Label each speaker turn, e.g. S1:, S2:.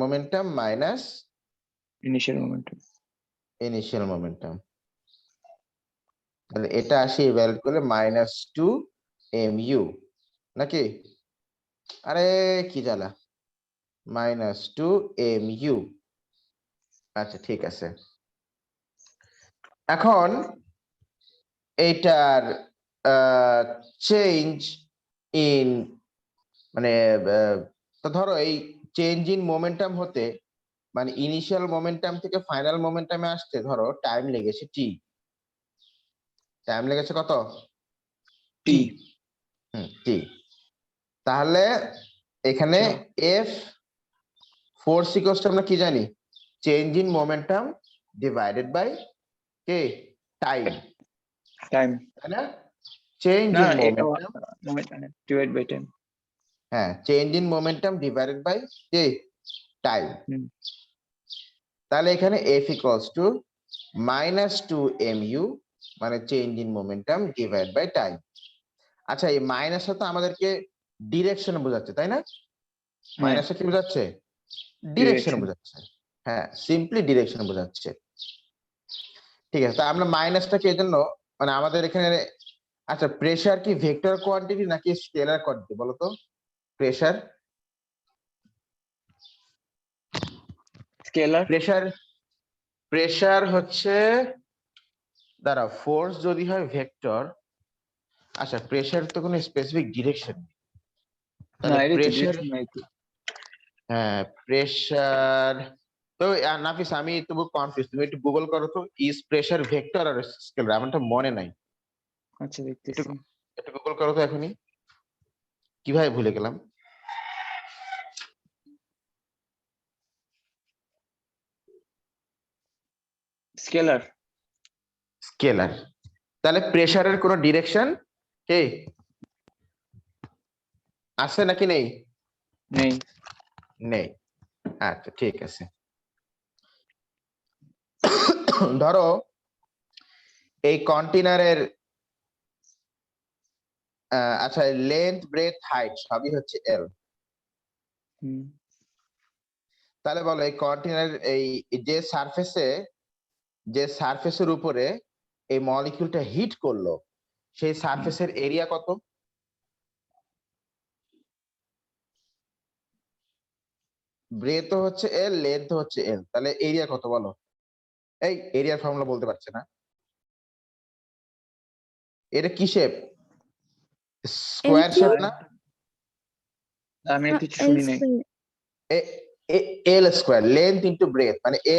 S1: momentum minus
S2: initial momentum
S1: তাহলে এটা আসি ইভ্যালুয়েট করলে -2 mu নাকি? আরে কি জ্বালা, -2 mu। আচ্ছা ঠিক আছে। এখন এইটার চেঞ্জ ইন মানে তো ধরো এই চেঞ্জ ইন মোমেন্টাম হতে মানে ইনিশিয়াল মোমেন্টাম থেকে ফাইনাল মোমেন্টামে আসতে ধরো টাইম লেগেছে টি। টাইম লেগেছে কত? টি। টি। তাহলে এখানে এফ ফোর্স ইকুয়ালস টু আমরা কি জানি? Change in momentum divided by কে টাইম। তাই না? Change in momentum
S2: divided by time
S1: হ্যাঁ, change in momentum divided by কে টাইম। তাহলে এখানে এফ ইকুয়ালস টু -2 mu মানে change in momentum divide by time. আচ্ছা এই মাইনাসটা তো আমাদেরকে ডিরেকশন বোঝাচ্ছে তাই না? মাইনাসটা কি বোঝাচ্ছে? ডিরেকশন বোঝাচ্ছে। হ্যাঁ, সিম্পলি ডিরেকশন বোঝাচ্ছে। ঠিক আছে, তা আমরা মাইনাসটাকে এজন্য মানে আমাদের এখানে আচ্ছা প্রেসার কি ভেক্টর কোয়ান্টিটি নাকি স্কেলার কোয়ান্টিটি বলো তো? প্রেসার
S2: scalar
S1: প্রেসার হচ্ছে দাঁড়া ফোর্স যদি হয় ভেক্টর। আচ্ছা প্রেসার তো কোনো স্পেসিফিক ডিরেকশন নেই, তাহলে প্রেসার হ্যাঁ প্রেসার তো নাফিস আমি একটু কনফিউজ, তুমি একটু গুগল করো তো ইজ প্রেসার ভেক্টর আর স্কেলার, আমারটা মনে নাই।
S2: আচ্ছা দেখতেছি,
S1: একটু গুগল করো তো এখনই, কিভাবে ভুলে গেলাম।
S2: স্কেলার
S1: তাহলে প্রেসারের কোনো ডিরেকশন কে আছে নাকি নেই? নেই। আচ্ছা ঠিক আছে। ধরো এই কন্টেনারের আচ্ছা লেন্থ ব্রেথ হাইট সবই হচ্ছে এল। তাহলে বলো এই কন্টেনার এই যে সারফেসের উপরে এই মলিকিউলটা হিট করলো সেই সারফেসের এরিয়া কত? ব্রেথ হচ্ছে এল, লেন্থ হচ্ছে এল, তাহলে এরিয়া কত বলো? এই এরিয়ার ফর্মুলা বলতে পারছে না। এটা কি শেপ? স্কোয়ার শেপ না?
S2: আমি কিছু শুনি নাই।
S1: এল স্কোয়ার লেন্থ ইন্টু ব্রেথ মানে এল